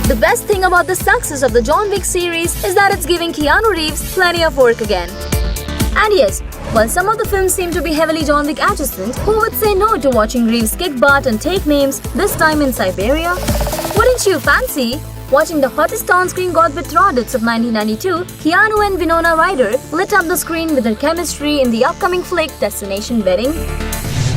The best thing about the success of the John Wick series is that it's giving Keanu Reeves plenty of work again. And yes, while some of the films seem to be heavily John Wick adjacent, who would say no to watching Reeves kick butt and take names, this time in Siberia? Wouldn't you fancy watching the hottest on-screen god betrothed of 1992, Keanu and Winona Ryder, lit up the screen with their chemistry in the upcoming flick Destination Wedding?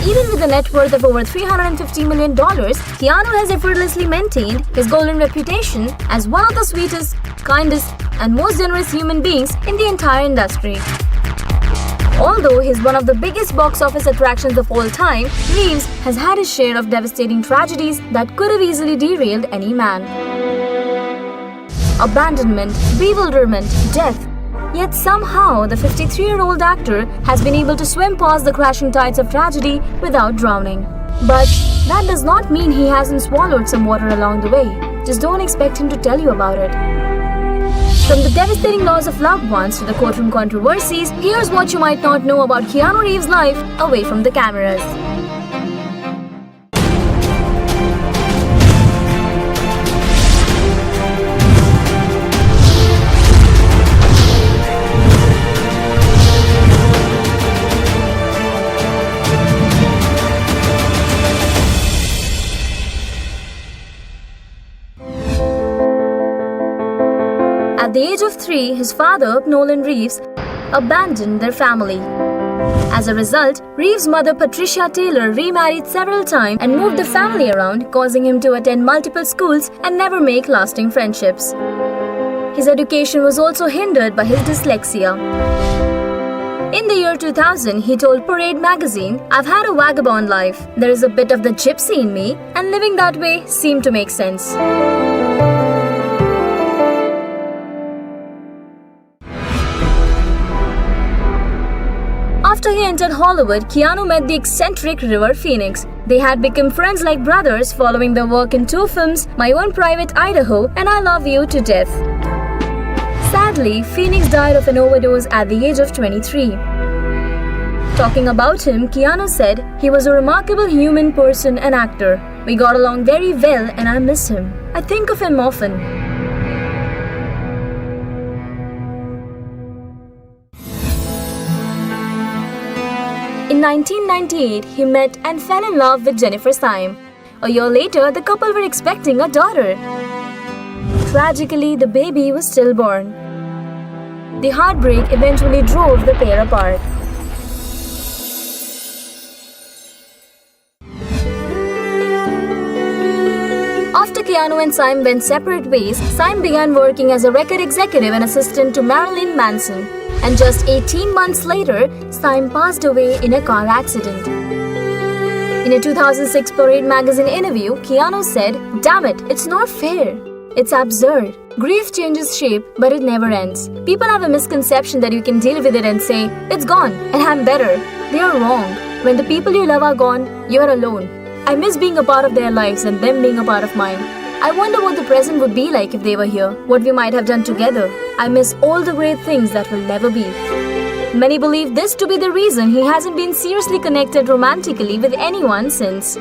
Even with a net worth of over $350 million, Keanu has effortlessly maintained his golden reputation as one of the sweetest, kindest, and most generous human beings in the entire industry. Although he's one of the biggest box office attractions of all time, Reeves has had his share of devastating tragedies that could have easily derailed any man. Abandonment, bewilderment, death. Yet somehow the 53-year-old actor has been able to swim past the crashing tides of tragedy without drowning. But that does not mean he hasn't swallowed some water along the way. Just don't expect him to tell you about it. From the devastating loss of loved ones to the courtroom controversies, here's what you might not know about Keanu Reeves' life away from the cameras. At the age of 3, his father, Nolan Reeves, abandoned their family. As a result, Reeves' mother, Patricia Taylor, remarried several times and moved the family around, causing him to attend multiple schools and never make lasting friendships. His education was also hindered by his dyslexia. In the year 2000, he told Parade magazine, "I've had a vagabond life. There is a bit of the gypsy in me, and living that way seemed to make sense." After he entered Hollywood, Keanu met the eccentric River Phoenix. They had become friends like brothers following their work in 2 films, My Own Private Idaho and I Love You to Death. Sadly, Phoenix died of an overdose at the age of 23. Talking about him, Keanu said, "He was a remarkable human person and actor. We got along very well and I miss him. I think of him often." In 1998, he met and fell in love with Jennifer Syme. A year later, the couple were expecting a daughter. Tragically, the baby was stillborn. The heartbreak eventually drove the pair apart. After Keanu and Syme went separate ways, Syme began working as a record executive and assistant to Marilyn Manson. And just 18 months later, Syme passed away in a car accident. In a 2006 Parade magazine interview, Keanu said, "Damn it, it's not fair. It's absurd. Grief changes shape, but it never ends. People have a misconception that you can deal with it and say, it's gone, and I'm better. They are wrong. When the people you love are gone, you are alone. I miss being a part of their lives and them being a part of mine. I wonder what the present would be like if they were here, what we might have done together. I miss all the great things that will never be." Many believe this to be the reason he hasn't been seriously connected romantically with anyone since.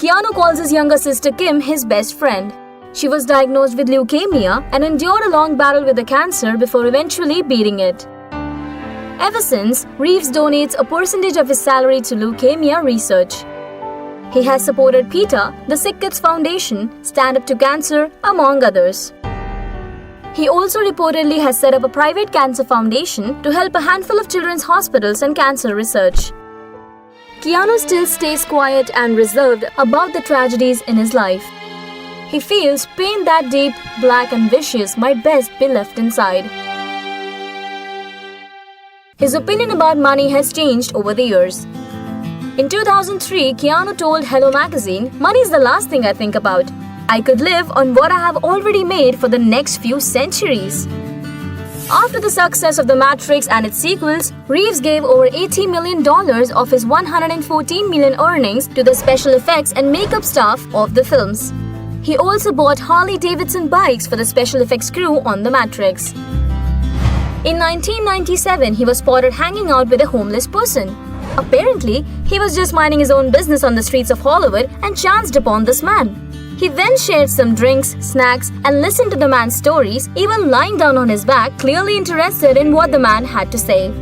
Keanu calls his younger sister Kim his best friend. She was diagnosed with leukemia and endured a long battle with the cancer before eventually beating it. Ever since, Reeves donates a percentage of his salary to leukemia research. He has supported PETA, the Sick Kids Foundation, Stand Up to Cancer, among others. He also reportedly has set up a private cancer foundation to help a handful of children's hospitals and cancer research. Keanu still stays quiet and reserved about the tragedies in his life. He feels pain that deep, black and vicious might best be left inside. His opinion about money has changed over the years. In 2003, Keanu told Hello magazine, "Money is the last thing I think about. I could live on what I have already made for the next few centuries." After the success of The Matrix and its sequels, Reeves gave over $80 million of his $114 million earnings to the special effects and makeup staff of the films. He also bought Harley-Davidson bikes for the special effects crew on The Matrix. In 1997, he was spotted hanging out with a homeless person. Apparently, he was just minding his own business on the streets of Hollywood and chanced upon this man. He then shared some drinks, snacks, and listened to the man's stories, even lying down on his back, clearly interested in what the man had to say.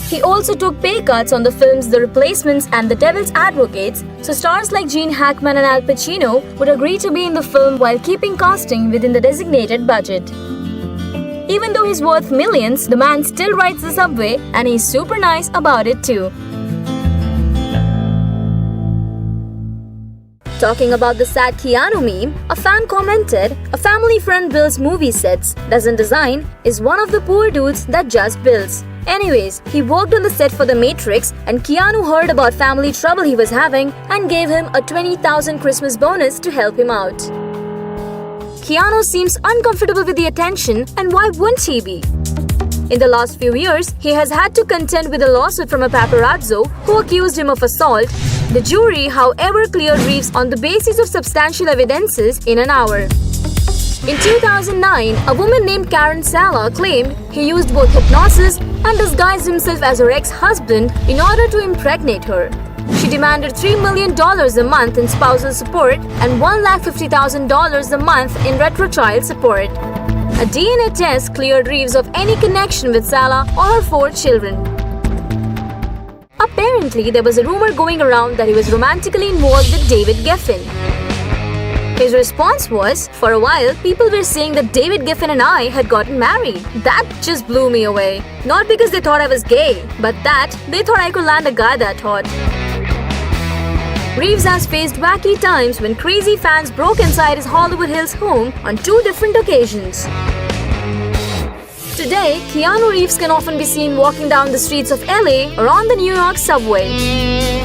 He also took pay cuts on the films The Replacements and The Devil's Advocates, so stars like Gene Hackman and Al Pacino would agree to be in the film while keeping casting within the designated budget. Even though he's worth millions, the man still rides the subway and he's super nice about it too. Talking about the sad Keanu meme, a fan commented, "A family friend builds movie sets, doesn't design, is one of the poor dudes that just builds." Anyways, he worked on the set for The Matrix and Keanu heard about family trouble he was having and gave him a 20,000 Christmas bonus to help him out. Keanu seems uncomfortable with the attention, and why wouldn't he be? In the last few years, he has had to contend with a lawsuit from a paparazzo who accused him of assault. The jury, however, cleared Reeves on the basis of substantial evidences in an hour. In 2009, a woman named Karen Sala claimed he used both hypnosis and disguised himself as her ex-husband in order to impregnate her. She demanded $3 million a month in spousal support and $150,000 a month in retro child support. A DNA test cleared Reeves of any connection with Sala or her 4 children. Apparently, there was a rumor going around that he was romantically involved with David Geffen. His response was, "For a while, people were saying that David Geffen and I had gotten married. That just blew me away. Not because they thought I was gay, but that they thought I could land a guy that hot." Reeves has faced wacky times when crazy fans broke inside his Hollywood Hills home on 2 different occasions. Today, Keanu Reeves can often be seen walking down the streets of LA or on the New York subway.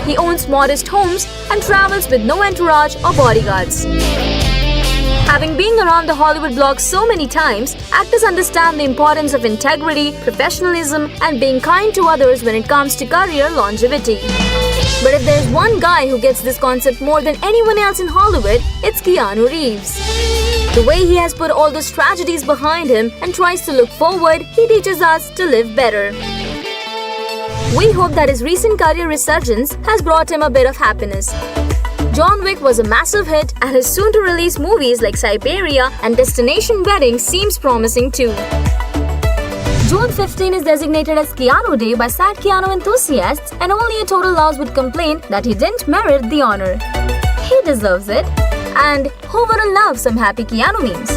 He owns modest homes and travels with no entourage or bodyguards. Having been around the Hollywood block so many times, actors understand the importance of integrity, professionalism, and being kind to others when it comes to career longevity. But if there's one guy who gets this concept more than anyone else in Hollywood, it's Keanu Reeves. The way he has put all those tragedies behind him and tries to look forward, he teaches us to live better. We hope that his recent career resurgence has brought him a bit of happiness. John Wick was a massive hit, and his soon-to-release movies like Siberia and Destination Wedding seems promising too. June 15 is designated as Keanu Day by sad Keanu enthusiasts, and only a total loss would complain that he didn't merit the honor. He deserves it. And who wouldn't love some happy Keanu memes?